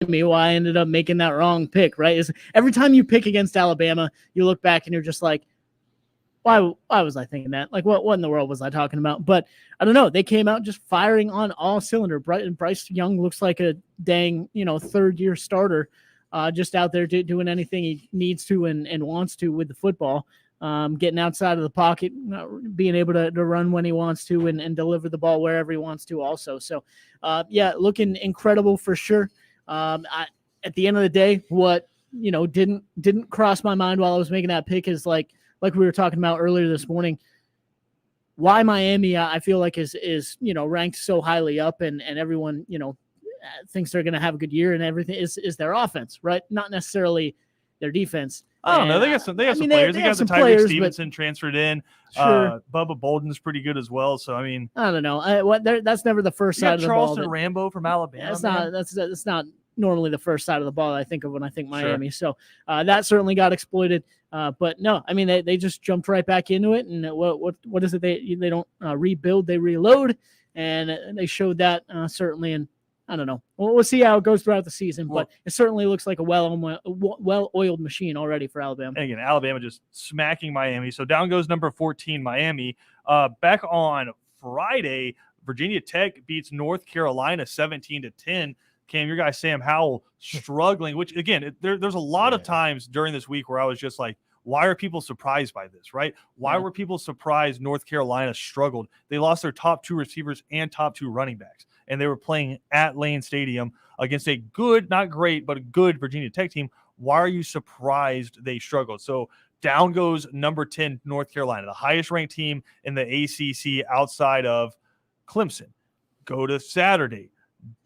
me why I ended up making that wrong pick, right? Is every time you pick against Alabama, you look back and you're just like, why was I thinking that? Like, what in the world was I talking about? But I don't know. They came out just firing on all cylinder. Bryce Young looks like a dang, third-year starter, just out there doing anything he needs to and wants to with the football, getting outside of the pocket, being able to run when he wants to and deliver the ball wherever he wants to also. So, looking incredible for sure. At the end of the day, what, didn't cross my mind while I was making that pick is like we were talking about earlier this morning, why Miami, I feel like is ranked so highly up and everyone, thinks they're going to have a good year and everything is their offense, right? Not necessarily their defense. I don't know. They have some players. They got the Tyreek Stevenson transferred in. Sure. Bubba Bolden's pretty good as well. So, I mean, I don't know. That's never the first side of the ball. Charleston Rambo from Alabama. That's not normally the first side of the ball I think of when I think Miami. Sure. So that certainly got exploited. But no, I mean, they just jumped right back into it. And what is it? They don't rebuild, they reload. And they showed that certainly. And I don't know. We'll see how it goes throughout the season, but it certainly looks like a well-oiled machine already for Alabama. And again, Alabama just smacking Miami. So down goes number 14, Miami. Back on Friday, Virginia Tech beats North Carolina 17-10. Cam, your guy Sam Howell struggling, which again, there's a lot of times during this week where I was just like, why are people surprised by this, right? Why were people surprised North Carolina struggled? They lost their top 2 receivers and top 2 running backs, and they were playing at Lane Stadium against a good, not great, but a good Virginia Tech team. Why are you surprised they struggled? So down goes number 10, North Carolina, the highest ranked team in the ACC outside of Clemson. Go to Saturday.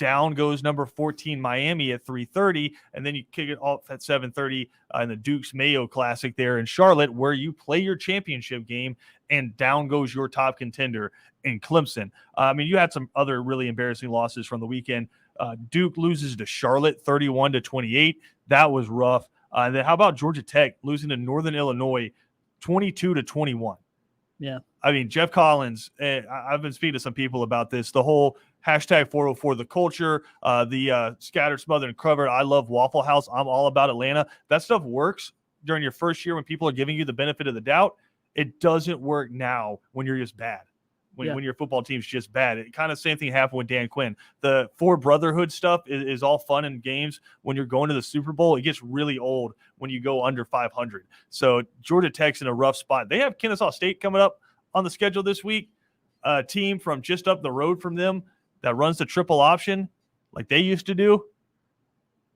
Down goes number 14, Miami at 3:30, and then you kick it off at 7:30 in the Duke's Mayo Classic there in Charlotte, where you play your championship game, and down goes your top contender in Clemson. I mean, you had some other really embarrassing losses from the weekend. Duke loses to Charlotte 31-28. That was rough. And then how about Georgia Tech losing to Northern Illinois 22-21? Yeah. I mean, Jeff Collins, I've been speaking to some people about this, the whole hashtag 404 the culture, the scattered, smothered, and covered. I love Waffle House. I'm all about Atlanta. That stuff works during your first year when people are giving you the benefit of the doubt. It doesn't work now when you're just bad, when your football team's just bad. It kind of same thing happened with Dan Quinn. The four brotherhood stuff is all fun and games when you're going to the Super Bowl. It gets really old when you go under 500. So Georgia Tech's in a rough spot. They have Kennesaw State coming up on the schedule this week, a team from just up the road from them that runs the triple option like they used to do.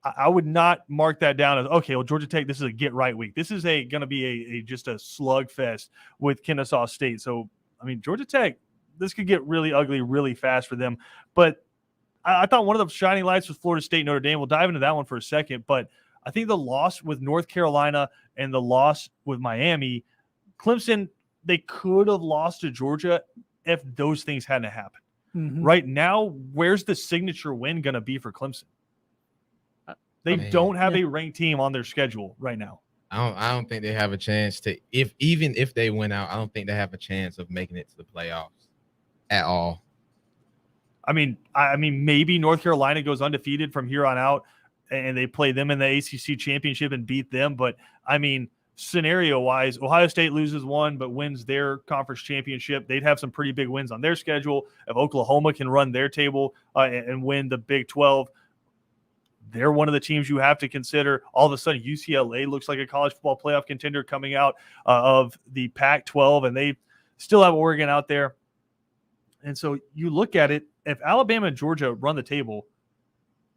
I would not mark that down as, okay, well, Georgia Tech, this is a get-right week. This is going to be just a slugfest with Kennesaw State. So, I mean, Georgia Tech, this could get really ugly really fast for them. But I thought one of the shining lights was Florida State, Notre Dame. We'll dive into that one for a second. But I think the loss with North Carolina and the loss with Miami, Clemson, they could have lost to Georgia if those things hadn't happened. Mm-hmm. Right now, where's the signature win going to be for Clemson? They don't have a ranked team on their schedule right now. I don't think they have a chance to, even if they win out, I don't think they have a chance of making it to the playoffs at all. I mean, maybe North Carolina goes undefeated from here on out and they play them in the ACC championship and beat them. But I mean, scenario-wise, Ohio State loses one but wins their conference championship. They'd have some pretty big wins on their schedule. If Oklahoma can run their table and win the Big 12, they're one of the teams you have to consider. All of a sudden, UCLA looks like a college football playoff contender coming out of the Pac-12, and they still have Oregon out there. And so you look at it, if Alabama and Georgia run the table,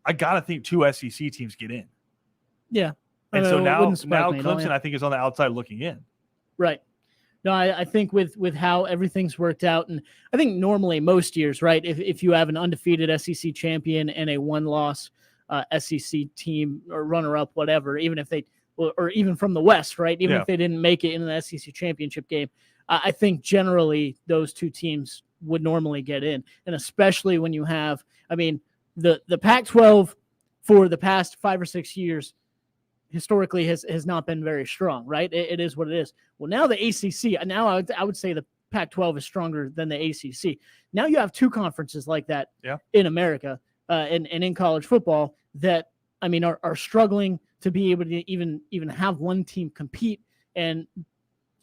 I got to think two SEC teams get in. Yeah. And so now Clemson, I think, is on the outside looking in. Right. No, I think with how everything's worked out, and I think normally most years, right, if you have an undefeated SEC champion and a one-loss SEC team or runner-up, whatever, even if they or even from the West, right, even if they didn't make it in the SEC championship game, I think generally those two teams would normally get in, and especially when you have, I mean, the Pac-12 for the past 5 or 6 years historically has not been very strong, right? It is what it is. Well, now the ACC, now I would say the Pac-12 is stronger than the ACC. Now you have two conferences like that in America and in college football that I mean, are struggling to be able to even have one team compete and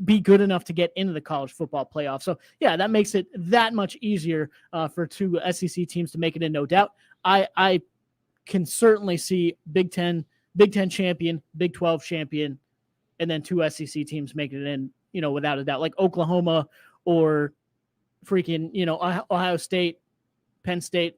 be good enough to get into the college football playoff. So yeah, that makes it that much easier for two SEC teams to make it in, no doubt. I can certainly see Big Ten champion, Big 12 champion, and then two SEC teams making it in, without a doubt, like Oklahoma or freaking, Ohio State, Penn State,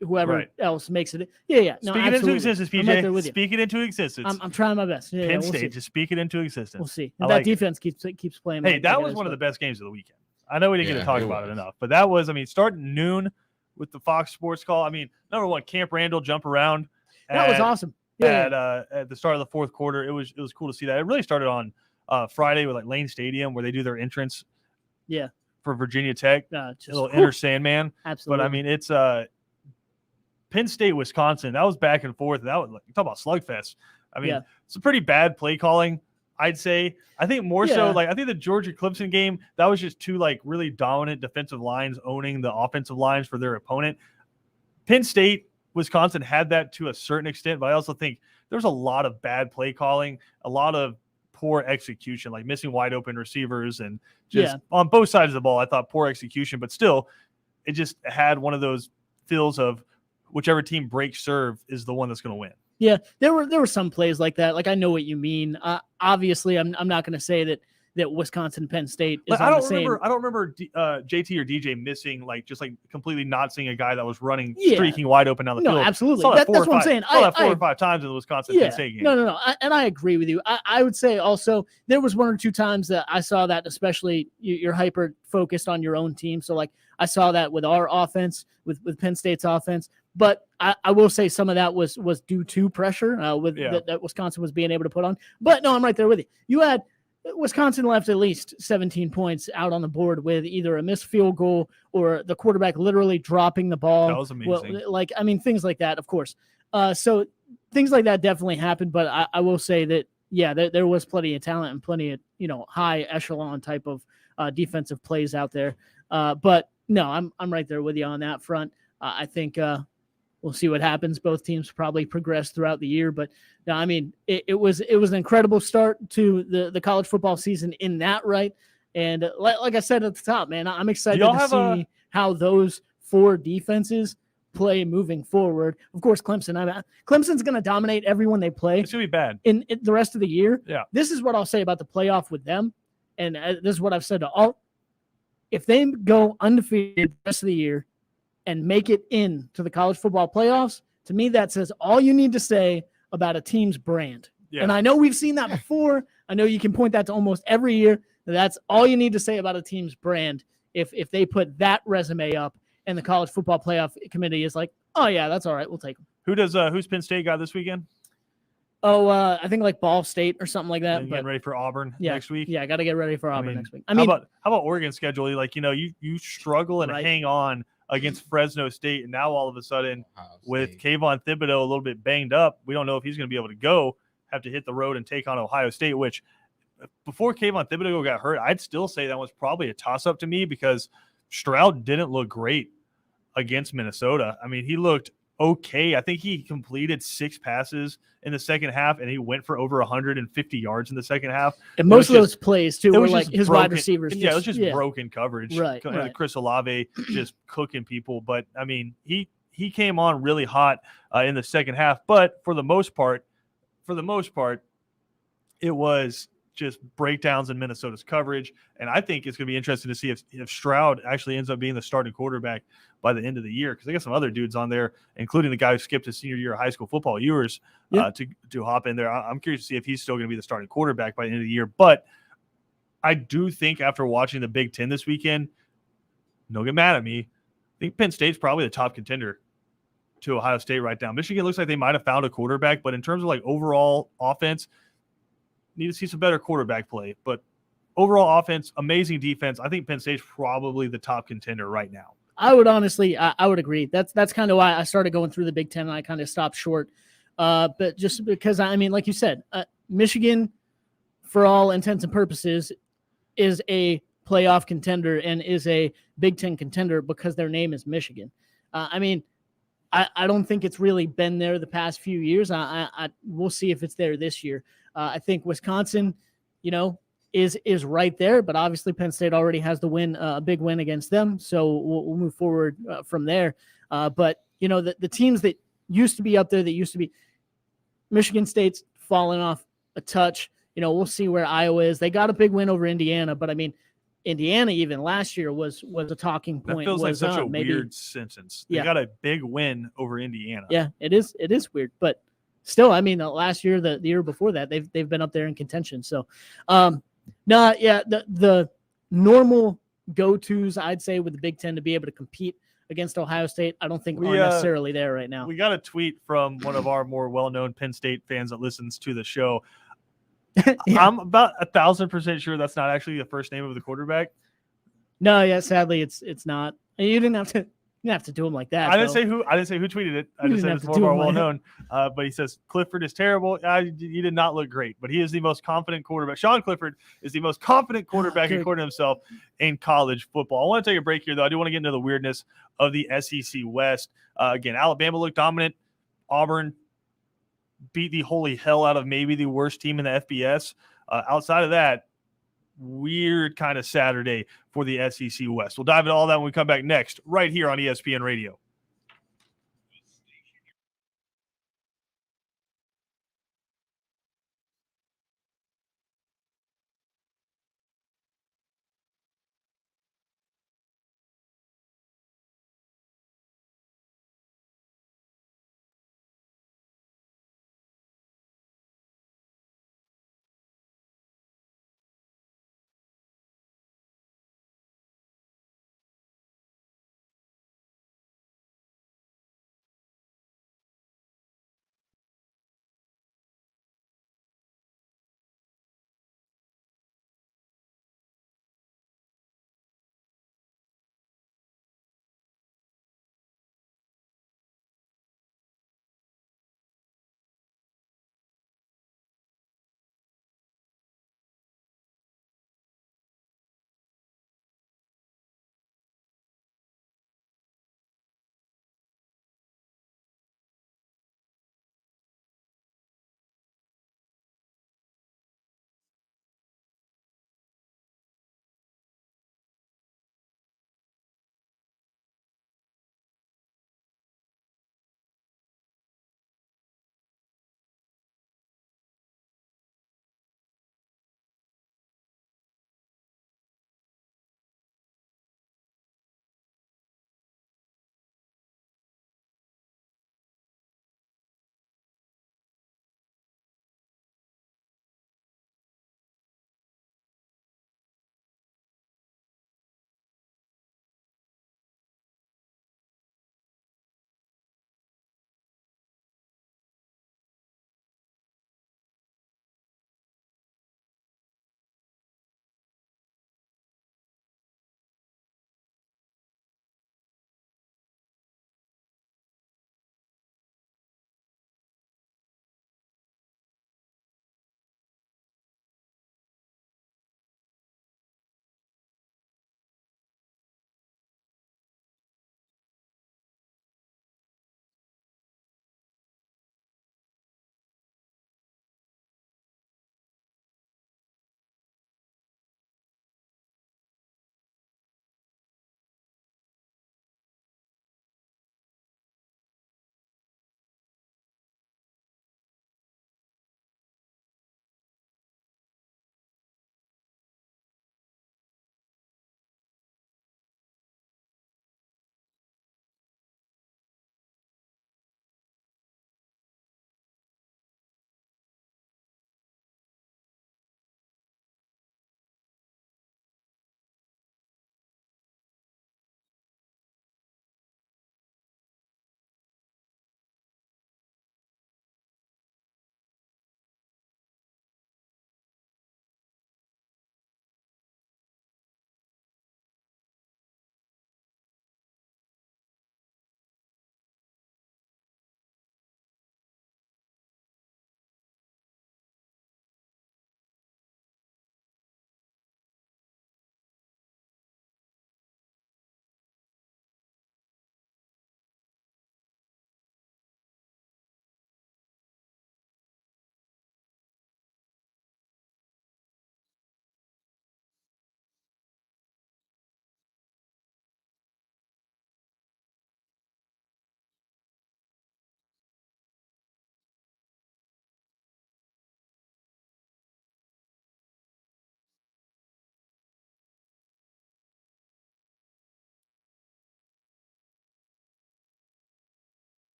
whoever else makes it. Yeah. No, speak it into existence, I'm right there PJ. with you. Speak it into existence. I'm trying my best. Yeah, Penn we'll State, see. just speak it into existence. We'll see. I If like that defense keeps playing. Hey, like that it was is, one of but- the best games of the weekend. I know we didn't get Yeah, to talk it about it was. enough, but that was, I mean, starting noon with the Fox Sports Call. I mean, number one, Camp Randall jump around. That was awesome. Yeah. At the start of the fourth quarter. It was cool to see that. It really started on Friday with like Lane Stadium where they do their entrance. Yeah. For Virginia Tech, Just, a little inner Sandman. absolutely. But I mean, it's Penn State, Wisconsin. That was back and forth. That was like, talk about slugfest. I mean, Yeah. it's a pretty bad play calling, I'd say. I think more so Yeah. like I think the Georgia Clemson game, that was just two like really dominant defensive lines owning the offensive lines for their opponent. Penn State, Wisconsin had that to a certain extent, but I also think there's a lot of bad play calling, a lot of poor execution, like missing wide open receivers and just on both sides of the ball. I thought poor execution, but still, it just had one of those feels of whichever team breaks serve is the one that's going to win. Yeah, there were some plays like that. Like I know what you mean. Obviously, I'm not going to say that Wisconsin Penn State is But on the same. I don't remember JT or DJ missing like completely not seeing a guy that was running Yeah. streaking wide open down the No, field. absolutely. Saw that That's what I'm saying. Saw that four I or five times in the Wisconsin Penn State game. No. And I agree with you. I would say also there was one or two times that I saw that, especially you're hyper focused on your own team. So like I saw that with our offense, with Penn State's offense. But I will say some of that was due to pressure that Wisconsin was being able to put on. But no, I'm right there with you. You had Wisconsin left at least 17 points out on the board with either a missed field goal or the quarterback literally dropping the ball. That was amazing. Things like that, of course. So things like that definitely happened. But I will say that, yeah, there was plenty of talent and plenty of, high echelon type of defensive plays out there. But no, I'm right there with you on that front. I think we'll see what happens. Both teams probably progress throughout the year, but no, I mean, it was an incredible start to the college football season in that right. And like I said at the top, man, I'm excited to see how those four defenses play moving forward. Of course, Clemson's going to dominate everyone they play. It's going to be bad in the rest of the year. Yeah. This is what I'll say about the playoff with them. And this is what I've said to all. If they go undefeated the rest of the year and make it into the college football playoffs, to me, that says all you need to say about a team's brand. Yeah. And I know we've seen that before. I know you can point that to almost every year. That's all you need to say about a team's brand. If they put that resume up and the college football playoff committee is like, oh yeah, that's all right. We'll take them. Who's Penn State got this weekend? Oh, I think like Ball State or something like that. Getting ready for Auburn next week. Yeah, I got to get ready for Auburn next week. How about Oregon's schedule? Like, you struggle and hang on against Fresno State, and now all of a sudden with Kayvon Thibodeau a little bit banged up, we don't know if he's going to be able to go. Have to hit the road and take on Ohio State, which before Kayvon Thibodeau got hurt, I'd still say that was probably a toss-up to me because Stroud didn't look great against Minnesota. I mean, he looked okay. I think he completed 6 passes in the second half, and he went for over 150 yards in the second half. And most of those plays, too, were like his wide receivers. Yeah, it was just broken coverage. Right. Chris Olave just cooking people. But, I mean, he came on really hot in the second half. But for the most part, it was just breakdowns in Minnesota's coverage. And I think it's going to be interesting to see if Stroud actually ends up being the starting quarterback by the end of the year, because they got some other dudes on there, including the guy who skipped his senior year of high school football, Ewers, to hop in there. I'm curious to see if he's still going to be the starting quarterback by the end of the year. But I do think after watching the Big Ten this weekend, don't get mad at me, I think Penn State's probably the top contender to Ohio State right now. Michigan looks like they might have found a quarterback, but in terms of like overall offense, need to see some better quarterback play. But overall offense, amazing defense. I think Penn State's probably the top contender right now. I would honestly, I would agree. That's kind of why I started going through the Big Ten and I kind of stopped short. But just because, I mean, like you said, Michigan, for all intents and purposes, is a playoff contender and is a Big Ten contender because their name is Michigan. I mean, I don't think it's really been there the past few years. We'll see if it's there this year. I think Wisconsin, is right there, but obviously Penn State already has the win, a big win against them. So we'll move forward from there. But the teams that used to be up there, that used to be, Michigan State's fallen off a touch. We'll see where Iowa is. They got a big win over Indiana, but I mean, Indiana even last year was a talking point. That feels like such a maybe, weird sentence. They got a big win over Indiana. Yeah, it is weird, but still, I mean, last year, the year before that, they've been up there in contention. So, the normal go-tos, I'd say, with the Big Ten to be able to compete against Ohio State, I don't think are necessarily there right now. We got a tweet from one of our more well-known Penn State fans that listens to the show. Yeah. I'm about 1,000% sure that's not actually the first name of the quarterback. No, yeah, sadly, it's not. You didn't have to do him like that. I didn't say who tweeted it. I just said it's more of our well-known. But he says Clifford is terrible. He did not look great, but he is the most confident quarterback. Sean Clifford is the most confident quarterback, according to himself, in college football. I want to take a break here, though. I do want to get into the weirdness of the SEC West. Again, Alabama looked dominant. Auburn beat the holy hell out of maybe the worst team in the FBS. Outside of that, weird kind of Saturday for the SEC West. We'll dive into all that when we come back next, right here on ESPN Radio.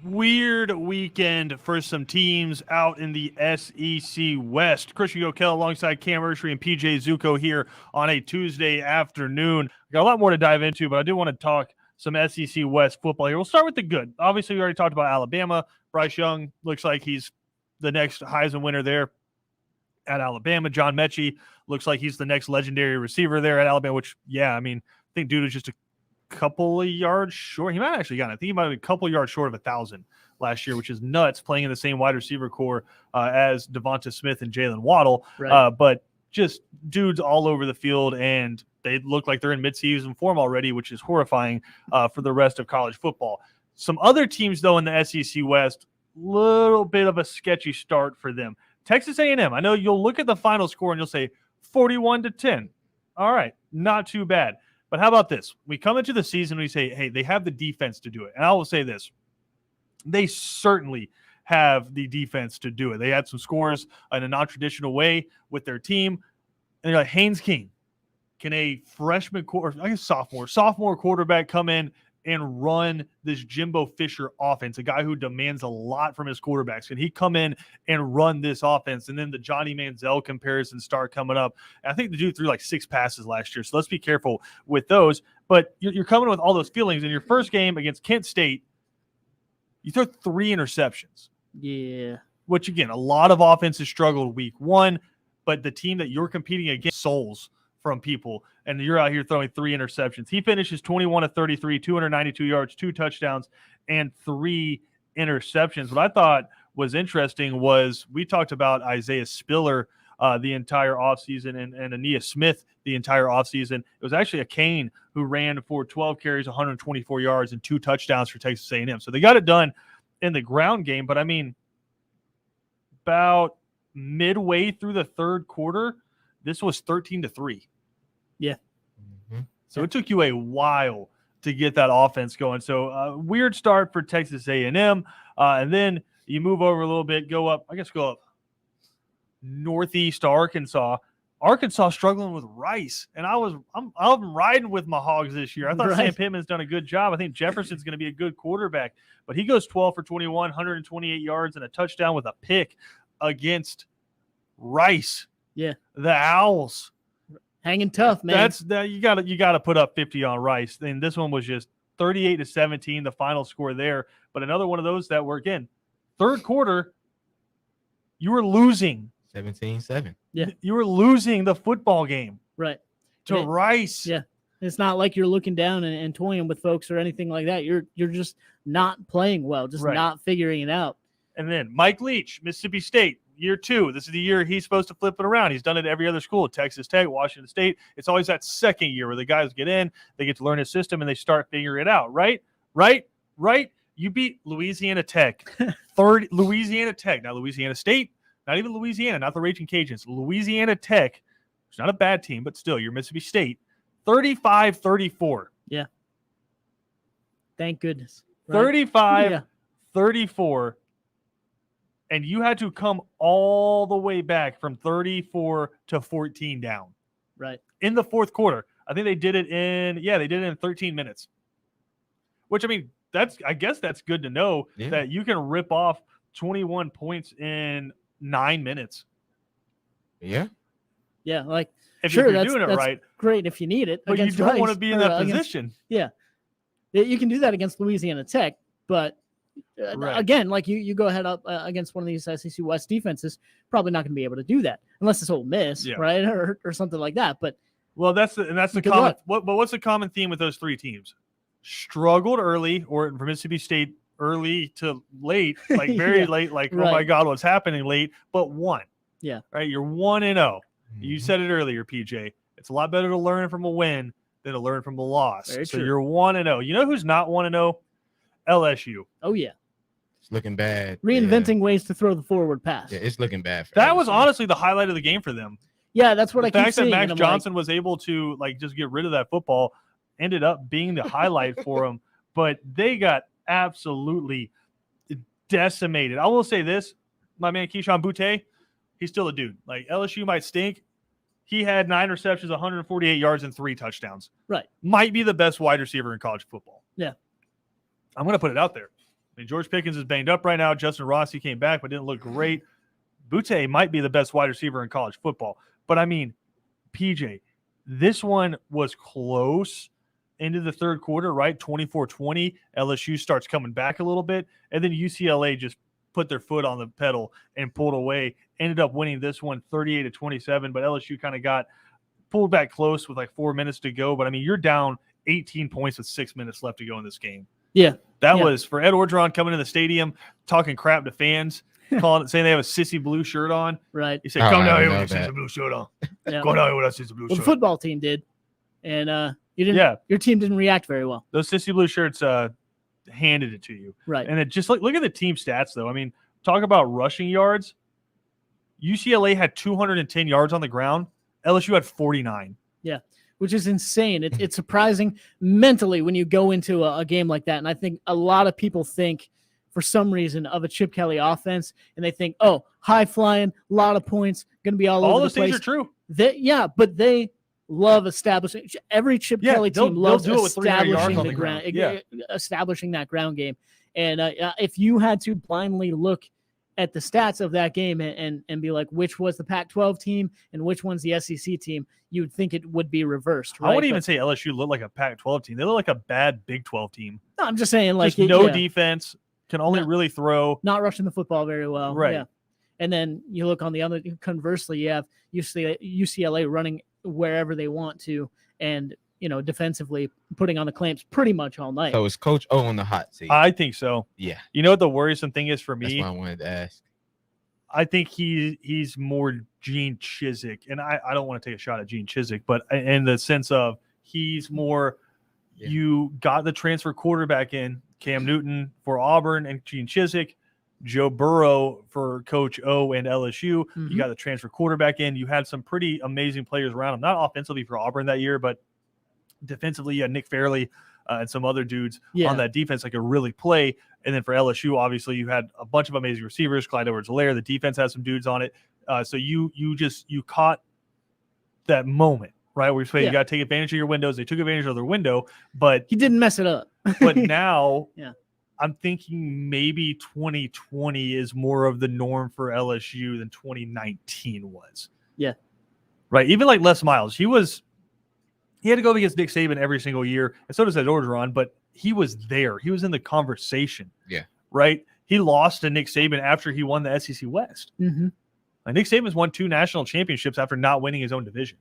Weird weekend for some teams out in the SEC West. Christian Yokel alongside Cam Ursery and PJ Zuko here on a Tuesday afternoon. Got a lot more to dive into, but I do want to talk some SEC West football here. We'll start with the good. Obviously, we already talked about Alabama. Bryce Young looks like he's the next Heisman winner there at Alabama. John Mechie looks like he's the next legendary receiver there at Alabama, which, yeah, I mean, I think dude is just a couple of yards short. He might have actually gotten, I think he might have been a couple of yards short of 1,000 last year, which is nuts, playing in the same wide receiver core as Devonta Smith and Jalen Waddle. Right. But just dudes all over the field, and they look like they're in midseason form already, which is horrifying for the rest of college football. Some other teams, though, in the SEC West, little bit of a sketchy start for them. Texas A&M, I know you'll look at the final score and you'll say 41-10. All right, not too bad. But how about this? We come into the season and we say, hey, they have the defense to do it. And I will say this. They certainly have the defense to do it. They had some scores in a non-traditional way with their team. And you're like, Haynes King, can a freshman sophomore quarterback come in and run this Jimbo Fisher offense, a guy who demands a lot from his quarterbacks? Can he come in and run this offense? And then the Johnny Manziel comparisons start coming up. And I think the dude threw like 6 passes last year, so let's be careful with those. But you're coming with all those feelings. In your first game against Kent State, you throw 3 interceptions. Yeah. Which, again, a lot of offenses struggled week 1, but the team that you're competing against souls from people, and you're out here throwing 3 interceptions. He finishes 21 of 33, 292 yards, 2 touchdowns, and 3 interceptions. What I thought was interesting was we talked about Isaiah Spiller the entire offseason and Ainias Smith the entire offseason. It was actually a Kane who ran for 12 carries, 124 yards, and 2 touchdowns for Texas A&M. So they got it done in the ground game. But, I mean, about midway through the third quarter, this was 13-3. Yeah. Mm-hmm. So it took you a while to get that offense going. So weird start for Texas A&M. And then you move over a little bit, go up northeast to Arkansas. Arkansas struggling with Rice. And I'm riding with my Hogs this year. I thought Sam Pittman's done a good job. I think Jefferson's going to be a good quarterback. But he goes 12 for 21, 128 yards, and a touchdown with a pick against Rice. Yeah. The Owls. Hanging tough, man. You got to put up 50 on Rice. And this one was just 38-17, the final score there. But another one of those that were, again, third quarter, you were losing 17-7. Yeah. You were losing the football game. Right. To Rice. Yeah. It's not like you're looking down and toying with folks or anything like that. You're just not playing well, just not figuring it out. And then Mike Leach, Mississippi State, year 2. This is the year he's supposed to flip it around. He's done it at every other school, Texas Tech, Washington State. It's always that second year where the guys get in, they get to learn his system, and they start figuring it out, right? You beat Louisiana Tech. Louisiana Tech. Now, Louisiana State, not even Louisiana, not the Raging Cajuns. Louisiana Tech, it's not a bad team, but still, you're Mississippi State. 35-34. Yeah. Thank goodness. Right? 35-34. And you had to come all the way back from 34 to 14 down. Right. In the fourth quarter. I think they did it in 13 minutes. Which, I mean, I guess that's good to know that you can rip off 21 points in 9 minutes. Yeah. Yeah, like if sure, you're doing it right. Great if you need it. But you don't want to be in that position. Yeah. You can do that against Louisiana Tech, but again, like you go ahead up against one of these SEC West defenses, probably not going to be able to do that unless it's Ole Miss, right, or something like that. But that's the common. What's the common theme with those 3 teams? Struggled early, or for Mississippi State, early to late, like very late, like oh my God, what's happening late? But won. Yeah. Right. You're 1-0. You said it earlier, PJ. It's a lot better to learn from a win than to learn from a loss. Very so true. you're 1-0. You know who's not 1-0? LSU. Oh yeah. It's looking bad. Reinventing ways to throw the forward pass. Yeah, it's looking bad. That was honestly the highlight of the game for them. Yeah, that's what I keep seeing. The fact that Max Johnson was able to just get rid of that football ended up being the highlight for them. But they got absolutely decimated. I will say this, my man Keyshawn Boutte, he's still a dude. Like LSU might stink. He had 9 receptions, 148 yards, and 3 touchdowns. Right. Might be the best wide receiver in college football. Yeah. I'm going to put it out there. I mean, George Pickens is banged up right now. Justin Rossi came back but didn't look great. Butte might be the best wide receiver in college football. But, I mean, PJ, this one was close into the third quarter, right? 24-20. LSU starts coming back a little bit, and then UCLA just put their foot on the pedal and pulled away. Ended up winning this one 38-27, but LSU kind of got pulled back close with like 4 minutes to go. But, I mean, you're down 18 points with 6 minutes left to go in this game. Yeah. That was for Ed Orgeron coming to the stadium, talking crap to fans, saying they have a sissy blue shirt on. Right. He said, Oh, come I down here know with a that. sissy blue shirt on. Yeah. Come down here with a sissy blue Well, the shirt. football team did, and you didn't. Yeah. Your team didn't react very well. Those sissy blue shirts handed it to you. Right. And it just look at the team stats, though. I mean, talk about rushing yards. UCLA had 210 yards on the ground. LSU had 49. Which is insane. It's surprising mentally when you go into a game like that. And I think a lot of people think, for some reason, of a Chip Kelly offense, and they think, oh, high flying, a lot of points, going to be all over Those the place. things are true. But they love establishing. Every Chip Kelly team loves do it with 300 yards establishing on the the ground, ground. establishing that ground game. And if you had to blindly look at the stats of that game and be like, which was the Pac-12 team and which one's the SEC team, you would think it would be reversed. Right? I wouldn't even say LSU looked like a Pac-12 team. They look like a bad Big 12 team. No, I'm just saying, like, Just no defense, can only really throw. not rushing the football very well. Right. Yeah. And then you look on the other, conversely, you have UCLA running wherever they want to, and defensively putting on the clamps pretty much all night. So is Coach O on the hot seat? I think so. Yeah, You know what the worrisome thing is for that's me? what I wanted to ask. I think he's more Gene Chizik, and I don't want to take a shot at Gene Chizik, but in the sense of he's more. Yeah. You got the transfer quarterback in Cam Newton for Auburn and Gene Chizik, Joe Burrow for Coach O and LSU. Mhm. You got the transfer quarterback in. You had some pretty amazing players around him, not offensively for Auburn that year, but defensively, you had Nick Fairley and some other dudes Yeah. on that defense that could really play. And then for LSU, obviously, you had a bunch of amazing receivers. Clyde Edwards-Helaire, the defense had some dudes on it. So you caught that moment, right? Where you say you got to take advantage of your windows. They took advantage of their window, but He didn't mess it up. but now Yeah. I'm thinking maybe 2020 is more of the norm for LSU than 2019 was. Yeah. Right. Even like Les Miles, he had to go up against Nick Saban every single year, and so does Ed Orgeron, but he was there. He was in the conversation. Yeah. Right. He lost to Nick Saban after he won the SEC West. Mm-hmm. Like Nick Saban's won 2 national championships after not winning his own division.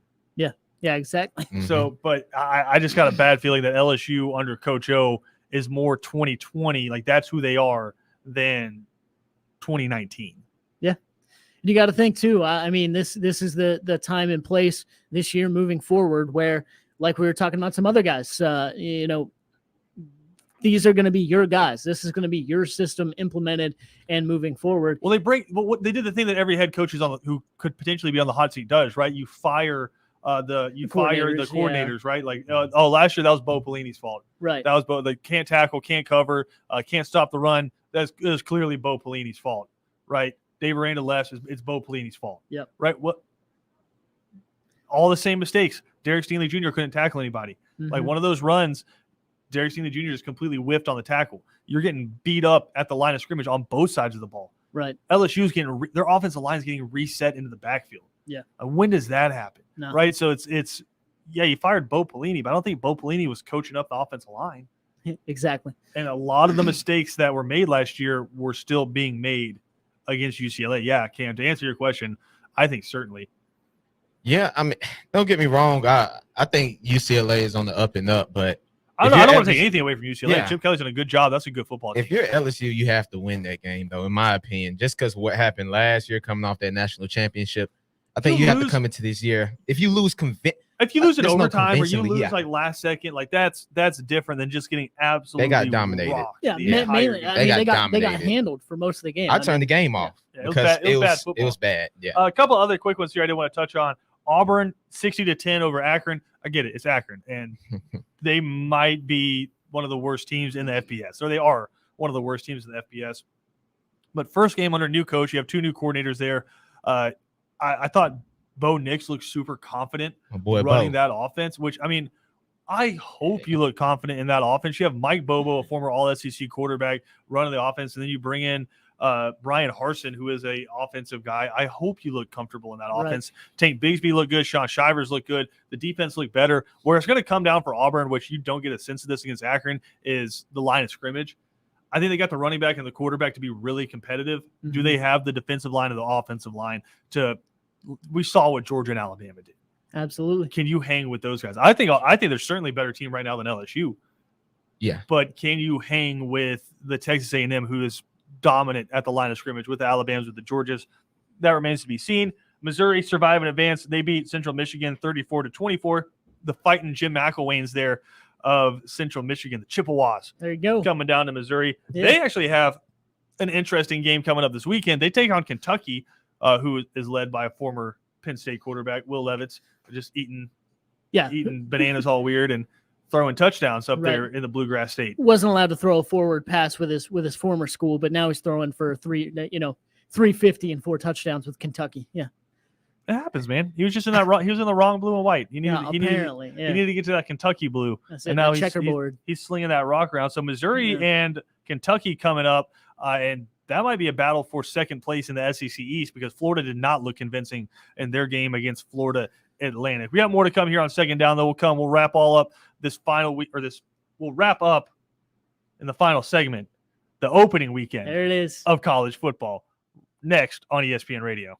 Yeah, exactly. Mhm. So, but I just got a bad feeling that LSU under Coach O is more 2020, like that's who they are, than 2019. You got to think too. I mean, this is the time and place this year moving forward where, like we were talking about some other guys, these are going to be your guys. This is going to be your system implemented and moving forward. Well, they did the thing that every head coach who could potentially be on the hot seat does, right? You fire the coordinators, right? Like, last year that was Bo Pelini's fault. Right. That was Bo. They can't tackle, can't cover, can't stop the run. That is clearly Bo Pelini's fault, right? Dave Aranda left. It's Bo Pelini's fault. Yep. Right. What? All the same mistakes. Derek Stingley Jr. couldn't tackle anybody. Like Mhm. one of those runs, Derek Stingley Jr. just completely whiffed on the tackle. You're getting beat up at the line of scrimmage on both sides of the ball. Right. LSU's getting their offensive line is getting reset into the backfield. Yeah. When does that happen? No. Right. So it's you fired Bo Pelini, but I don't think Bo Pelini was coaching up the offensive line. Exactly. And a lot of the mistakes that were made last year were still being made against UCLA. Yeah, Cam, to answer your question, I think certainly. Yeah, I mean, don't get me wrong. I think UCLA is on the up and up, but I If don't you're want to take LSU anything away from UCLA. Yeah. Chip Kelly's done a good job. That's a good football team. if you're LSU, you have to win that game, though, in my opinion. Just because what happened last year, coming off that national championship, I think you have to lose- come into this year. If you lose, If you lose in there's no overtime or you convincingly, lose yeah. like last second, like that's different than just getting absolutely dominated. rocked Yeah, the entire mainly. game. I They mean, got they got dominated. handled for most of the game. I turned the game off Yeah, it was because bad- it was bad football. it was bad. Yeah, A couple other quick ones here I didn't want to touch on. Auburn 60-10 over Akron. I get it, it's Akron, and they might be one of the worst teams in the FBS, or they are one of the worst teams in the FBS. But first game under new coach, you have 2 new coordinators there. I thought Bo Nix looked super confident my boy running Bo. that offense, which I mean, I hope you look confident in that offense. You have Mike Bobo, a former All-SEC quarterback, running the offense, and then you bring in Brian Harsin, who is a offensive guy. I hope you look comfortable in that Right. offense. Tank Bigsby looked good. Sean Shivers looked good. The defense looked better. Where it's going to come down for Auburn, which you don't get a sense of this against Akron, is the line of scrimmage. I think they got the running back and the quarterback to be really competitive. Do they have the defensive line and the offensive line to – we saw what Georgia and Alabama did. Absolutely. Can you hang with those guys? I think there's certainly a better team right now than LSU. Yeah. But can you hang with the Texas A&M, who is dominant at the line of scrimmage, with the Alabamas, with the Georgias? That remains to be seen. Missouri survive and advance. They beat Central Michigan 34-24. The fighting Jim McElwain's there of Central Michigan, the Chippewas, There you go. coming down to Missouri. Yeah. They actually have an interesting game coming up this weekend. They take on Kentucky, who is led by a former Penn State quarterback, Will Levis, just eating bananas all weird and throwing touchdowns up there in the Bluegrass State. Wasn't allowed to throw a forward pass with his former school, but now he's throwing for 350 and 4 touchdowns with Kentucky. Yeah. It happens, man. He was just in that wrong. He was in the wrong blue and white. He needed He needed to get to that Kentucky blue, That's and it, now that checkerboard. he's slinging that rock around. So Missouri and Kentucky coming up, and that might be a battle for second place in the SEC East, because Florida did not look convincing in their game against Florida Atlantic. We got more to come here on Second Down, though. We'll wrap all up this final week, we'll wrap up in the final segment, the opening weekend There it is of college football, next on ESPN Radio.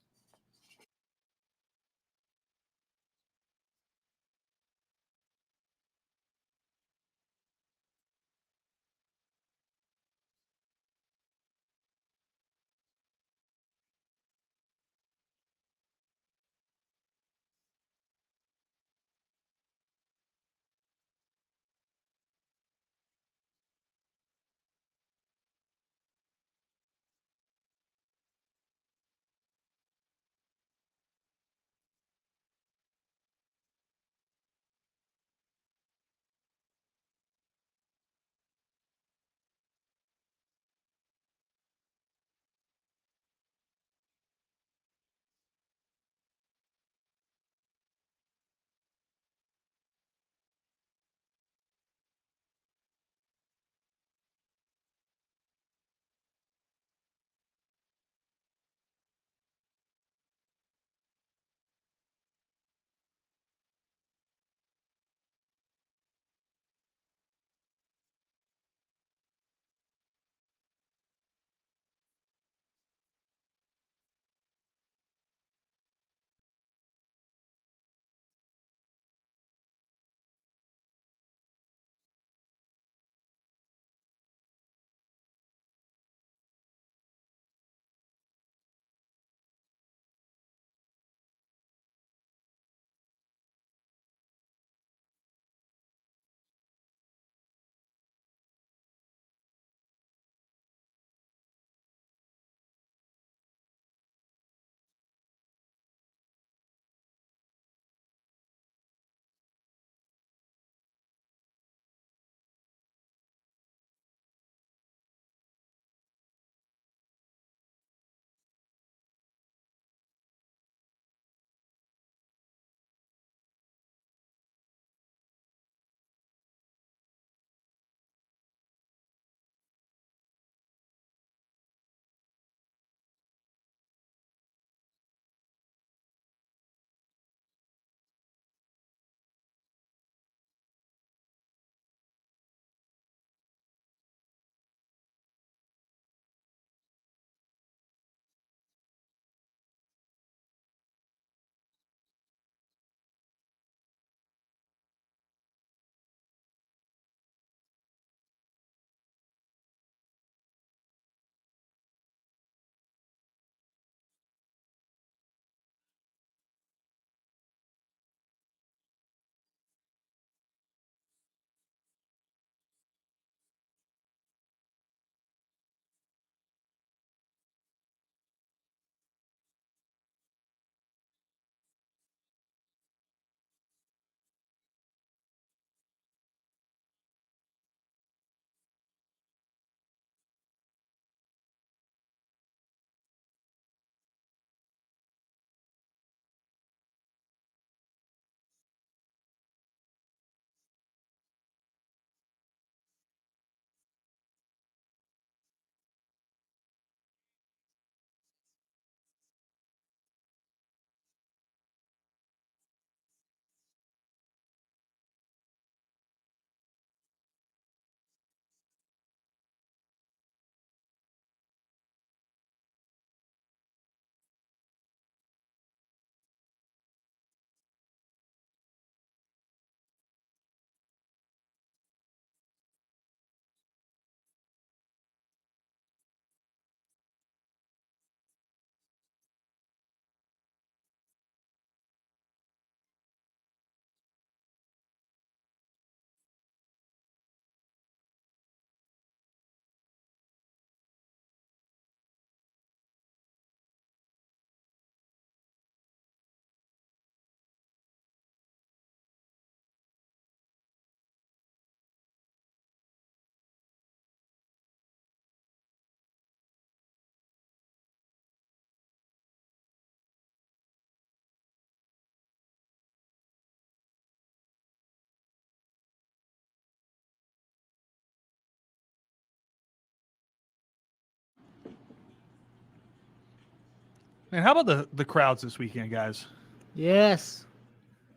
And how about the crowds this weekend, guys? Yes.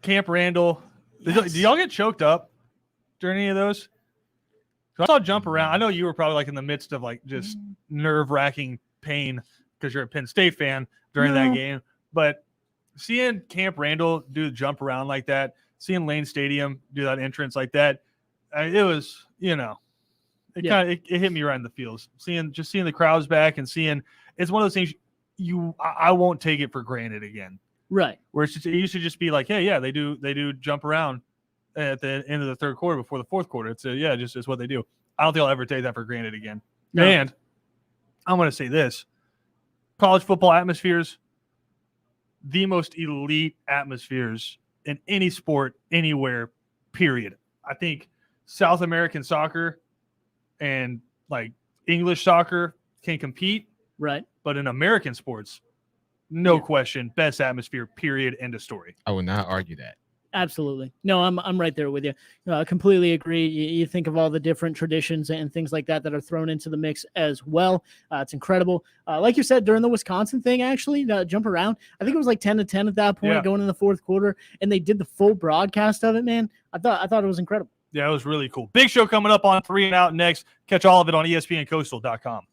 Camp Randall. Yes. Did y'all get choked up during any of those? I saw Jump Around. I know you were probably like in the midst of like just nerve-wracking pain because you're a Penn State fan during that game. But seeing Camp Randall do the jump around like that, seeing Lane Stadium do that entrance like that, it was, it hit me right in the feels. Seeing the crowds back and seeing it's one of those things I won't take it for granted again. Right. Where it used to just be like, hey, yeah, they do jump around at the end of the third quarter before the fourth quarter. It's it's what they do. I don't think I'll ever take that for granted again. No. And I'm going to say this: college football atmospheres, the most elite atmospheres in any sport, anywhere, period. I think South American soccer and like English soccer can compete. Right. But in American sports, no question, best atmosphere, period, end of story. I would not argue that. Absolutely. No, I'm right there with you. I completely agree. You think of all the different traditions and things like that are thrown into the mix as well. It's incredible. Like you said, during the Wisconsin thing, actually, jump around, I think it was like 10-10 at that point going in the fourth quarter, and they did the full broadcast of it, man. I thought it was incredible. Yeah, it was really cool. Big show coming up on 3 and Out next. Catch all of it on ESPNCoastal.com.